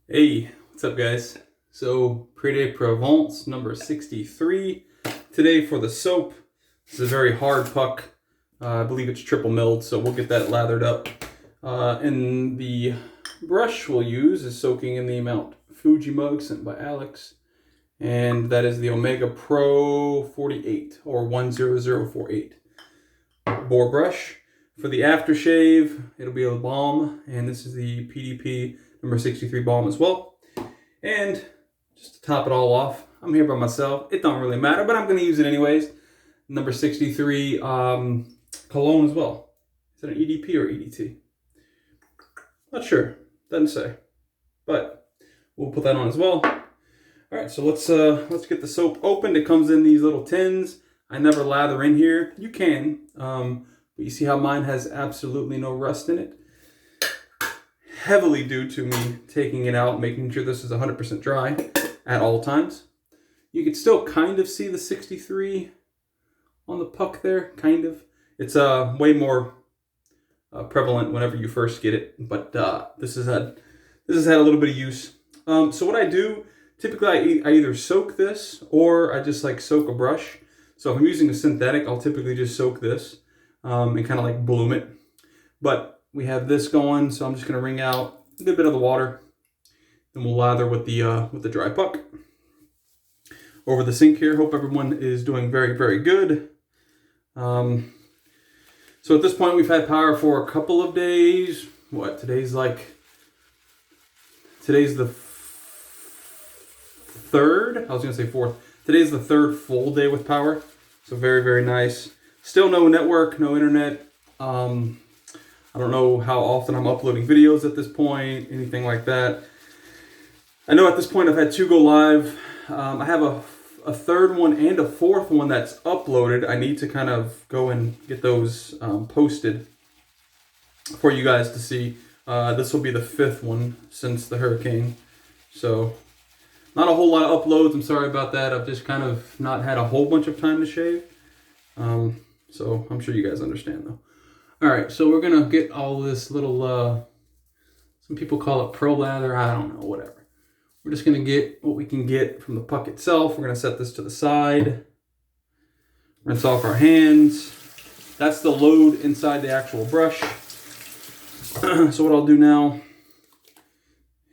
Hey, what's up guys? So, Prix de Provence number 63. Today for the soap. This is a very hard puck. I believe it's triple milled, so we'll get that lathered up. And the brush we'll use is soaking in the amount Fuji mug sent by Alex. And that is the Omega Pro 48 or 10048 bore brush. For the aftershave, it'll be a balm, and this is the PDP number 63 balm as well. And just to top it all off, I'm here by myself. It don't really matter, but I'm going to use it anyways. Number 63 cologne as well. Is it an EDP or EDT? Not sure. Doesn't say. But we'll put that on as well. All right, so let's get the soap opened. It comes in these little tins. I never lather in here. You can, but you see how mine has absolutely no rust in it? Heavily due to me taking it out, making sure this is 100% dry at all times. You can still kind of see the 63 on the puck there, kind of. It's way more prevalent whenever you first get it, but this has had a little bit of use. So what I do, typically I either soak this or I just like soak a brush. So if I'm using a synthetic, I'll typically just soak this and kind of like bloom it. But we have this going, so I'm just going to wring out a good bit of the water. Then we'll lather with the dry puck. Over the sink here, hope everyone is doing very, very good. So at this point, we've had power for a couple of days. What, today's the third? I was going to say fourth. Today's the third full day with power. So very, very nice. Still no network, no internet. I don't know how often I'm uploading videos at this point, anything like that. I know at this point I've had 2 go live. I have a third one and a fourth one that's uploaded. I need to kind of go and get those posted for you guys to see. This will be the 5th one since the hurricane. So not a whole lot of uploads. I'm sorry about that. I've just kind of not had a whole bunch of time to shave. So I'm sure you guys understand though. All right, so we're gonna get all this little, some people call it pro lather, I don't know, whatever. We're just gonna get what we can get from the puck itself. We're gonna set this to the side, rinse off our hands. That's the load inside the actual brush. So what I'll do now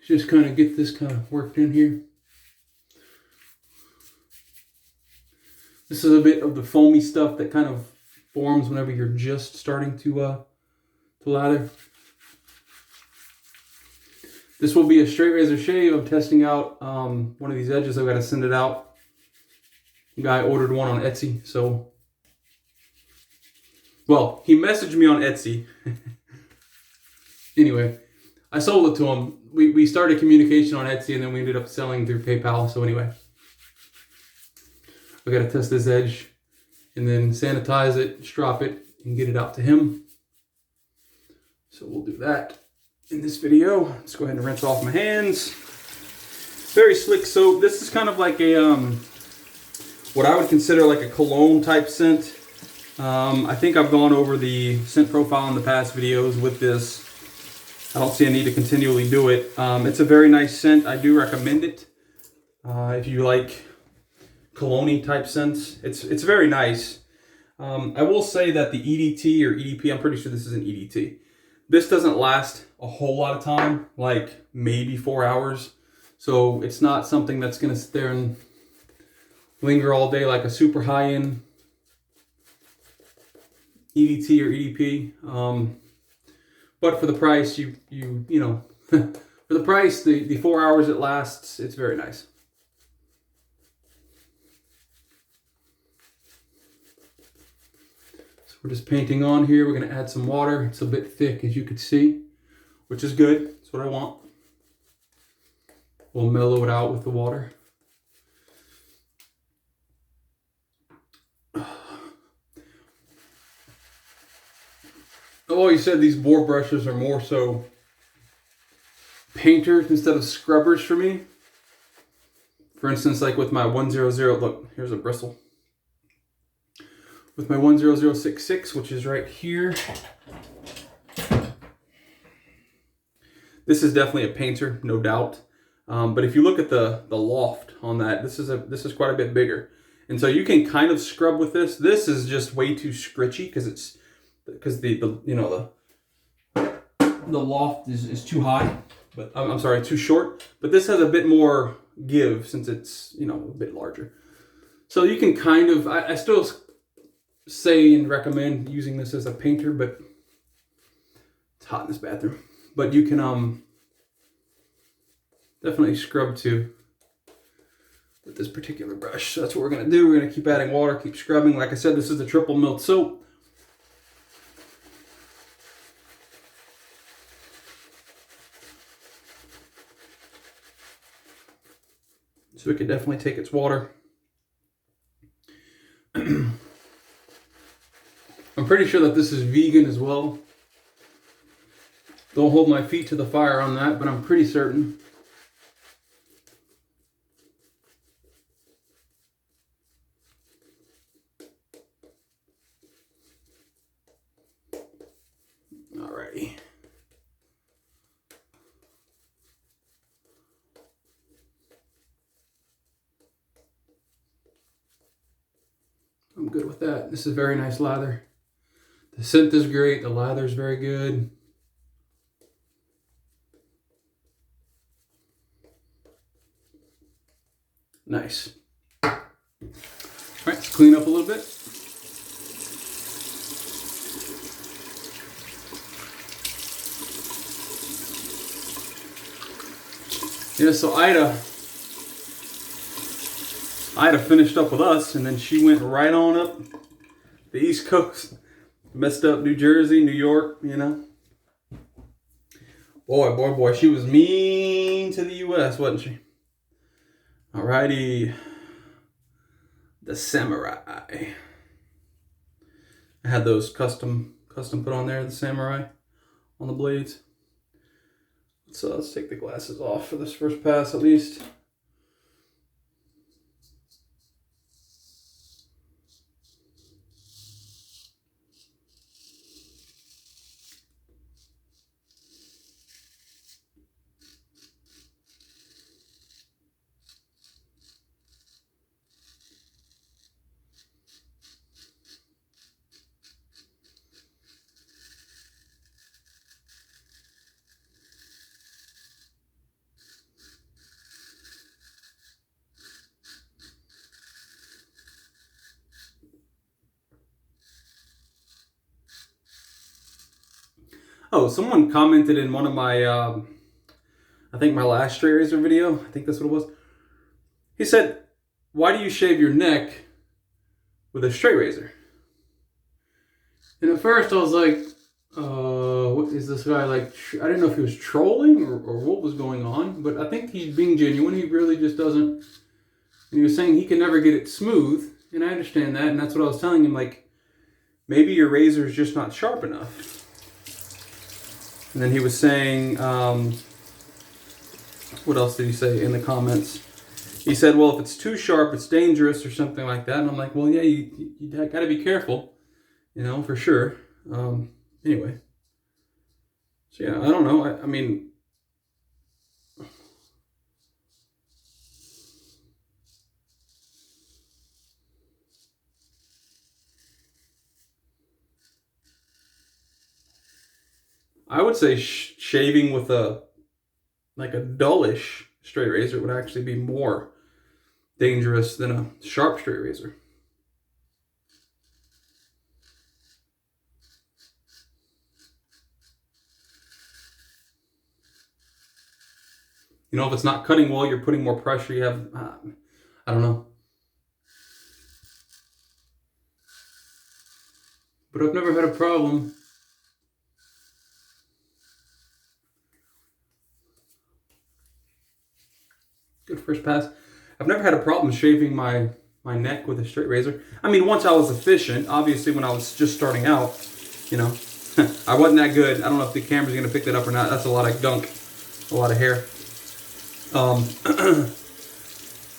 is just kind of get this kind of worked in here. This is a bit of the foamy stuff that kind of forms whenever you're just starting to lather. This will be a straight razor shave. I'm testing out one of these edges. I've got to send it out. The guy ordered one on Etsy, so well, he messaged me on Etsy. Anyway, I sold it to him. We started communication on Etsy and then we ended up selling through PayPal. So anyway, I got to test this edge and then sanitize it, strop it, and get it out to him. So we'll do that in this video. Let's go ahead and rinse off my hands. Very slick soap. This is kind of like a, what I would consider like a cologne type scent. I think I've gone over the scent profile in the past videos with this. I don't see a need to continually do it. It's a very nice scent. I do recommend it. If you like cologne type scents, it's very nice. I will say that the EDT or EDP, I'm pretty sure this is an EDT. This doesn't last a whole lot of time, like maybe 4 hours. So it's not something that's gonna sit there and linger all day like a super high-end EDT or EDP. But for the price, you know, for the price, the 4 hours it lasts, it's very nice. We're just painting on here. We're going to add some water. It's a bit thick, as you can see, which is good. That's what I want. We'll mellow it out with the water. Oh, you said these bore brushes are more so painters instead of scrubbers for me. For instance, like with my 100, look, here's a bristle. With my 10066, which is right here. This is definitely a painter, no doubt. But if you look at the loft on that, this is quite a bit bigger. And so you can kind of scrub with this. This is just way too scritchy because the you know the loft is too high. But I'm sorry, too short. But this has a bit more give since it's, you know, a bit larger. So you can kind of, I still say and recommend using this as a painter, but it's hot in this bathroom. But you can definitely scrub too with this particular brush. So that's what we're gonna do. We're gonna keep adding water, keep scrubbing. Like I said, this is the triple milled soap. So it could definitely take its water. I'm pretty sure that this is vegan as well. Don't hold my feet to the fire on that, but I'm pretty certain. Alrighty. I'm good with that. This is very nice lather. The scent is great. The lather is very good. Nice. All right, let's clean up a little bit. Yeah, so Ida finished up with us, and then she went right on up the East Coast. Messed up New Jersey, New York, you know. Boy, she was mean to the U.S., wasn't she? Alrighty. The Samurai. I had those custom put on there, the Samurai on the blades. So let's take the glasses off for this first pass at least. Oh, someone commented in one of my, I think my last straight razor video, I think that's what it was. He said, why do you shave your neck with a straight razor? And at first I was like, what is this guy like? I didn't know if he was trolling or what was going on, but I think he's being genuine. He really just doesn't, and he was saying he can never get it smooth, and I understand that, and that's what I was telling him, like, maybe your razor is just not sharp enough. And then he was saying, what else did he say in the comments? He said, well, if it's too sharp, it's dangerous or something like that. And I'm like, well, yeah, you got to be careful, you know, for sure. Anyway. So, yeah, I don't know. I mean, I would say shaving with a dullish straight razor would actually be more dangerous than a sharp straight razor. You know, if it's not cutting well, you're putting more pressure. You have, I don't know. But I've never had a problem. Good first pass. I've never had a problem shaving my neck with a straight razor. I mean, once I was efficient, obviously when I was just starting out, you know, I wasn't that good. I don't know if the camera's gonna pick that up or not. That's a lot of gunk, a lot of hair.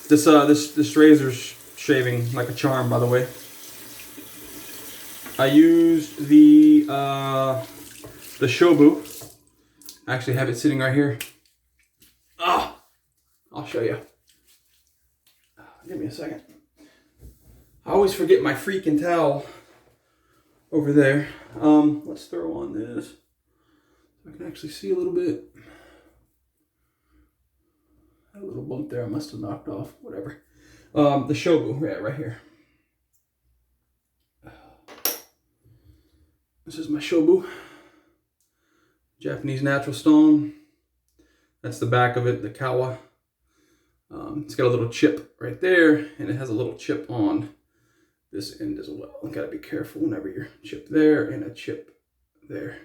This razor's shaving like a charm, by the way. I used the Shobu. I actually have it sitting right here. Ah, show you. Give me a second. I always forget my freaking towel over there. Let's throw on this so I can actually see a little bit. A little bump there I must have knocked off, whatever. The Shobu, yeah, right here. This is my Shobu, Japanese natural stone. That's the back of it, the Kawa. It's got a little chip right there, and it has a little chip on this end as well. You gotta be careful whenever you're chip there and a chip there.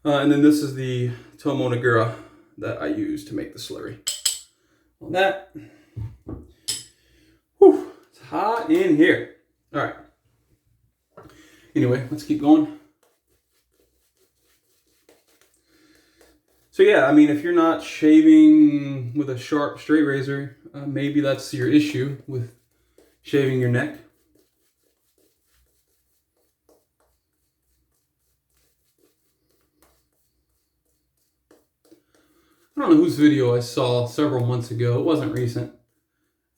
And then this is the Tomo Nagura that I use to make the slurry. On that, whew, it's hot in here. All right. Anyway, let's keep going. So yeah, I mean, if you're not shaving with a sharp straight razor, maybe that's your issue with shaving your neck. I don't know whose video I saw several months ago. It wasn't recent.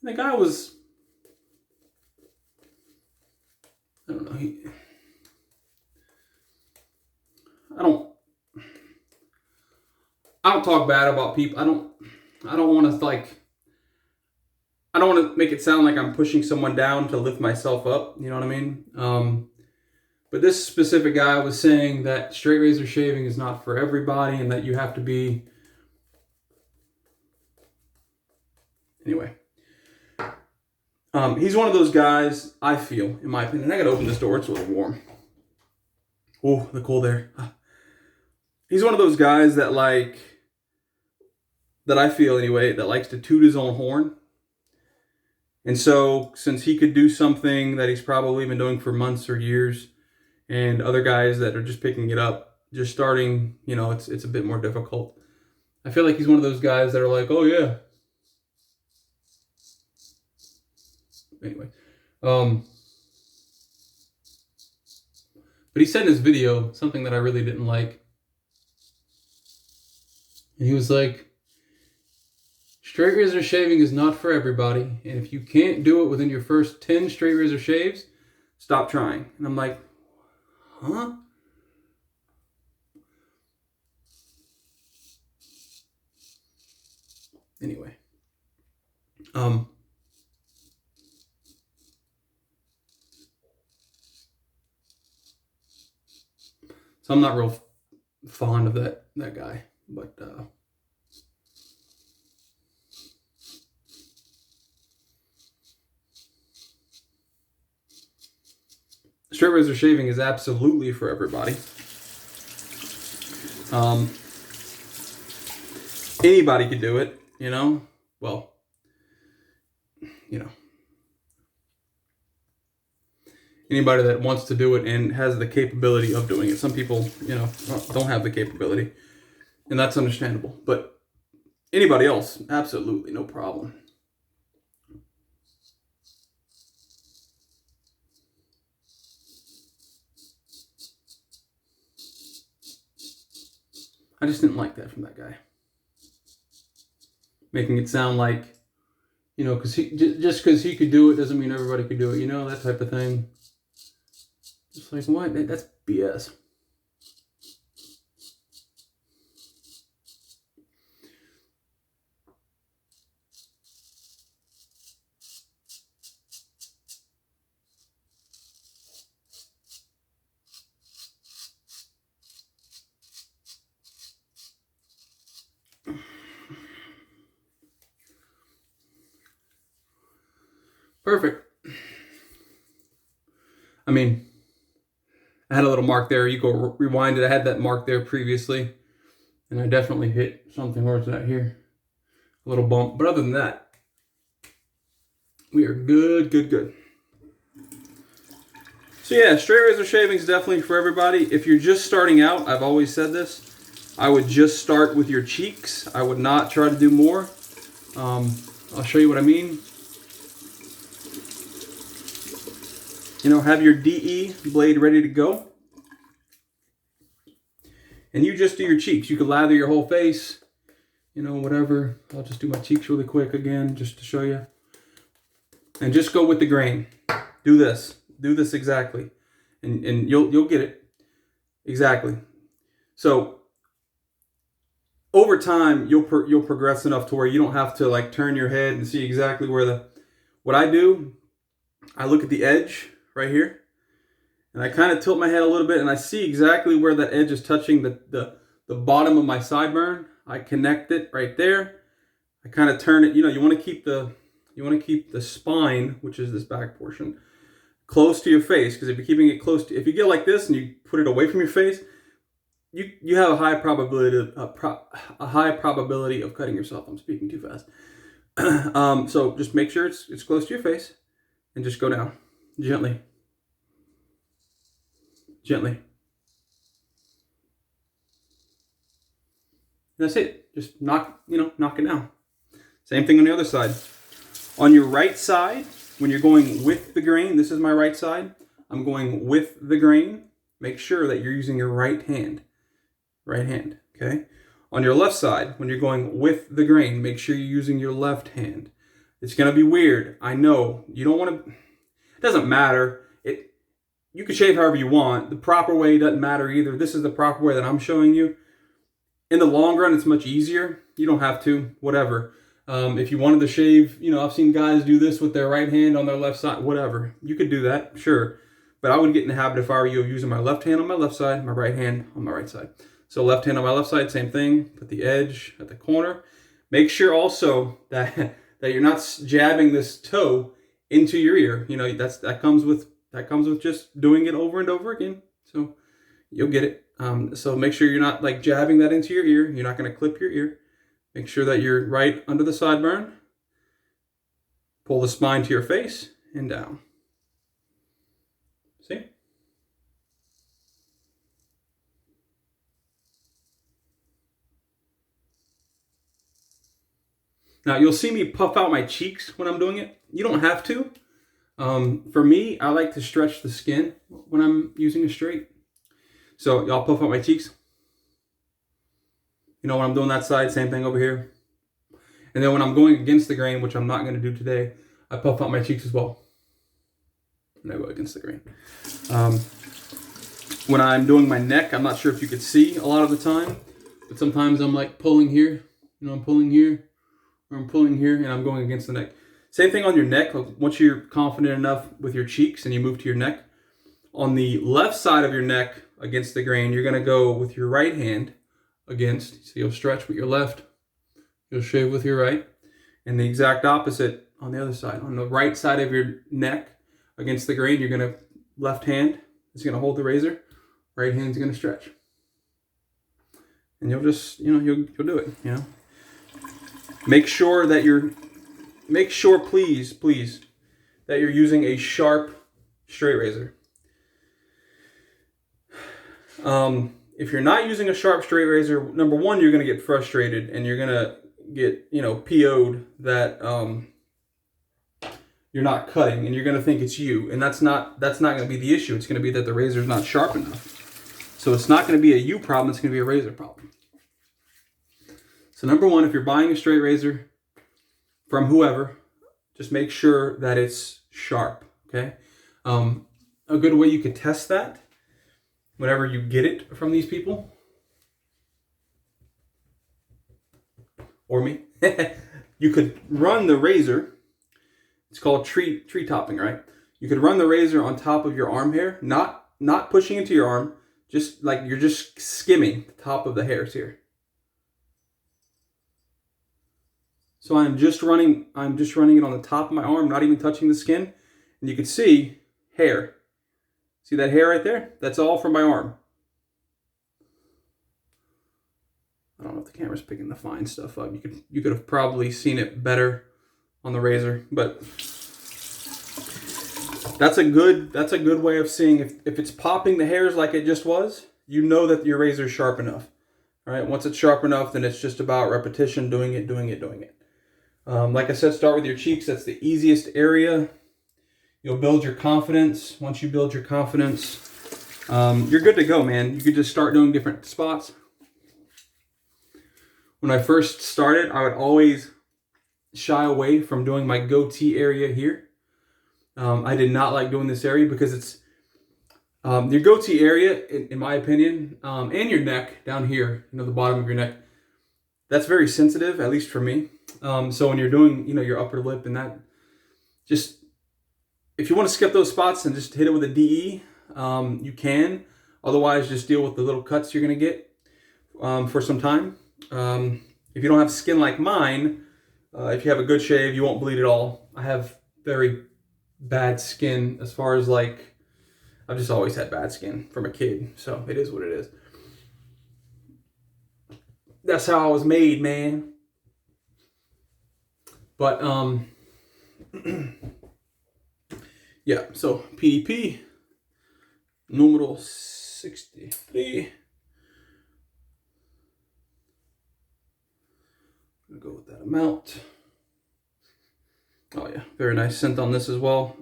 The guy was, I don't know, I don't talk bad about people. I don't want to I don't want to make it sound like I'm pushing someone down to lift myself up. You know what I mean? But this specific guy was saying that straight razor shaving is not for everybody and that you have to be, anyway. He's one of those guys, I feel, in my opinion. I gotta open this door, it's a little warm. Oh, the cold air. He's one of those guys that that I feel anyway, that likes to toot his own horn. And so, since he could do something that he's probably been doing for months or years, and other guys that are just picking it up, just starting, you know, it's a bit more difficult. I feel like he's one of those guys that are like, oh yeah. Anyway. But he said in his video something that I really didn't like. And he was like, straight razor shaving is not for everybody. And if you can't do it within your first 10 straight razor shaves, stop trying. And I'm like, huh? Anyway. So I'm not real fond of that guy, but straight razor shaving is absolutely for everybody. Anybody can do it, you know? Well, you know. Anybody that wants to do it and has the capability of doing it. Some people, you know, don't have the capability, and that's understandable. But anybody else, absolutely no problem. I just didn't like that from that guy. Making it sound like, you know, just because he could do it doesn't mean everybody could do it, you know, that type of thing. Just like, what? That's BS. Perfect. I mean, I had a little mark there. You go rewind it. I had that mark there previously. And I definitely hit something. Where's that here? A little bump. But other than that, we are good, good, good. So yeah, straight razor shaving is definitely for everybody. If you're just starting out, I've always said this, I would just start with your cheeks. I would not try to do more. I'll show you what I mean. You know, have your DE blade ready to go. And you just do your cheeks. You can lather your whole face. you know, whatever. I'll just do my cheeks really quick again, just to show you. And just go with the grain. Do this exactly. And you'll get it. Exactly. So over time, you'll progress enough to where you don't have to like turn your head and see exactly where what I do, I look at the edge right here, and I kind of tilt my head a little bit, and I see exactly where that edge is touching the bottom of my sideburn. I connect it right there. I kind of turn it. You know, you want to keep the spine, which is this back portion, close to your face, because if you're keeping it close to, if you get like this and you put it away from your face, you have a high probability of cutting yourself. I'm speaking too fast. So just make sure it's close to your face, and just go down gently. That's it. Just knock it down. Same thing on the other side. On your right side, when you're going with the grain, this is my right side. I'm going with the grain. Make sure that you're using your right hand. Right hand, okay? On your left side, when you're going with the grain, make sure you're using your left hand. It's gonna be weird. I know. You don't want to. It doesn't matter. You can shave however you want. The proper way doesn't matter either. This is the proper way that I'm showing you. In the long run, it's much easier. You don't have to. Whatever. If you wanted to shave, you know, I've seen guys do this with their right hand on their left side. Whatever. You could do that, sure. But I would get in the habit, if I were you, of using my left hand on my left side, my right hand on my right side. So left hand on my left side, same thing. Put the edge at the corner. Make sure also that you're not jabbing this toe into your ear. You know, that comes with just doing it over and over again. So you'll get it. So make sure you're not like jabbing that into your ear. You're not going to clip your ear. Make sure that you're right under the sideburn. Pull the spine to your face and down. See? Now you'll see me puff out my cheeks when I'm doing it. You don't have to. For me, I like to stretch the skin when I'm using a straight. So y'all puff out my cheeks. You know, when I'm doing that side, same thing over here. And then when I'm going against the grain, which I'm not going to do today, I puff out my cheeks as well. And I go against the grain. When I'm doing my neck, I'm not sure if you could see a lot of the time, but sometimes I'm like pulling here. You know, I'm pulling here, or I'm pulling here, and I'm going against the neck. Same thing on your neck. Once you're confident enough with your cheeks and you move to your neck, on the left side of your neck against the grain, you're going to go with your right hand against. So you'll stretch with your left, you'll shave with your right, and the exact opposite on the other side. On the right side of your neck against the grain, you're going to, left hand is going to hold the razor, right hand's going to stretch. And you'll just, you know, you'll do it, you know. Make sure, please, that you're using a sharp straight razor. If you're not using a sharp straight razor, number one, you're going to get frustrated and you're going to get, you know, PO'd that you're not cutting, and you're going to think it's you. And that's not going to be the issue. It's going to be that the razor is not sharp enough. So it's not going to be a you problem. It's going to be a razor problem. So number one, if you're buying a straight razor from whoever, just make sure that it's sharp, okay? A good way you could test that, whenever you get it from these people, or me, you could run the razor. It's called tree topping, right? You could run the razor on top of your arm hair, not pushing into your arm, just like you're just skimming the top of the hairs here. So I'm just running it on the top of my arm, not even touching the skin. And you can see hair. See that hair right there? That's all from my arm. I don't know if the camera's picking the fine stuff up. You could have probably seen it better on the razor, but that's a good way of seeing if it's popping the hairs like it just was, you know that your razor is sharp enough. All right, once it's sharp enough, then it's just about repetition, doing it. Like I said, start with your cheeks. That's the easiest area. You'll build your confidence. Once you build your confidence, you're good to go, man. You could just start doing different spots. when I first started, I would always shy away from doing my goatee area here. I did not like doing this area because it's your goatee area, in my opinion, and your neck down here, the bottom of your neck. That's very sensitive, at least for me. So when you're doing, your upper lip and that, just if you want to skip those spots and just hit it with a DE, you can. Otherwise, just deal with the little cuts you're gonna get for some time. If you don't have skin like mine, if you have a good shave, you won't bleed at all. I have very bad skin as far as I've just always had bad skin from a kid, so it is what it is. That's how I was made, man. But yeah, so PDP numero 63. I'm gonna go with that amount. Oh yeah, very nice scent on this as well.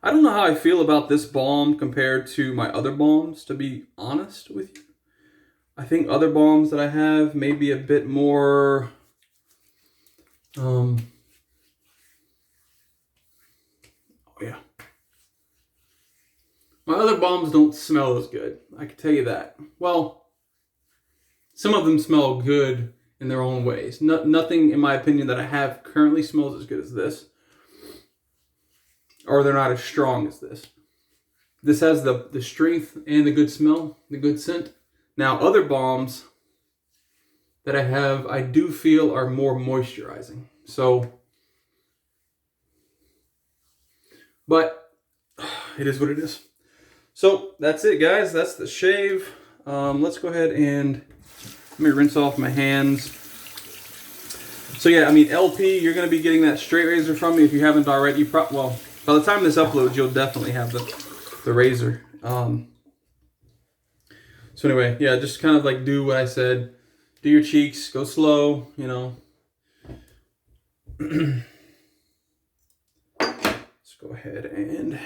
I don't know how I feel about this balm compared to my other balms, to be honest with you. I think other balms that I have may be a bit more oh yeah. My other balms don't smell as good, I can tell you that. Well, some of them smell good in their own ways. Nothing, in my opinion, that I have currently smells as good as this. Or they're not as strong as this. This has the strength and the good smell, the good scent. Now, other balms that I have, I do feel are more moisturizing. So, but it is what it is. So, that's it, guys. That's the shave. Let's go ahead and let me rinse off my hands. So yeah, I mean, LP, you're going to be getting that straight razor from me if you haven't already. Well, by the time this uploads, you'll definitely have the razor. So anyway, yeah, just kind of do what I said. Do your cheeks, go slow, Let's go ahead and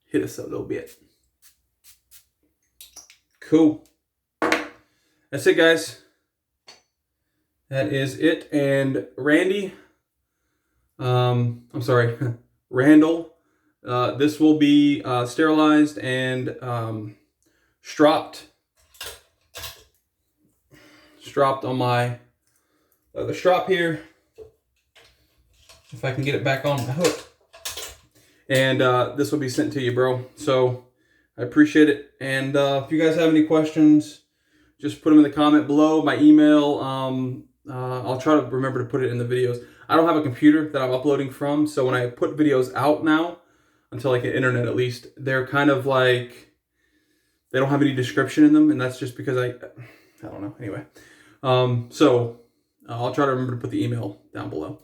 hit us a little bit. Cool. That's it, guys. That is it. And Randy, I'm sorry, Randall, this will be sterilized and stropped on my the strap here, if I can get it back on my hook, and this will be sent to you, bro. So I appreciate it. And if you guys have any questions, just put them in the comment below. My email, I'll try to remember to put it in the videos. I don't have a computer that I'm uploading from, so when I put videos out now, until I get internet at least, they're kind of they don't have any description in them, and that's just because I don't know. Anyway, so I'll try to remember to put the email down below.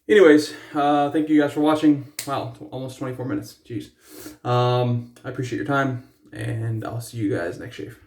Anyways, thank you guys for watching. Wow, almost 24 minutes. Jeez. I appreciate your time, and I'll see you guys next shave.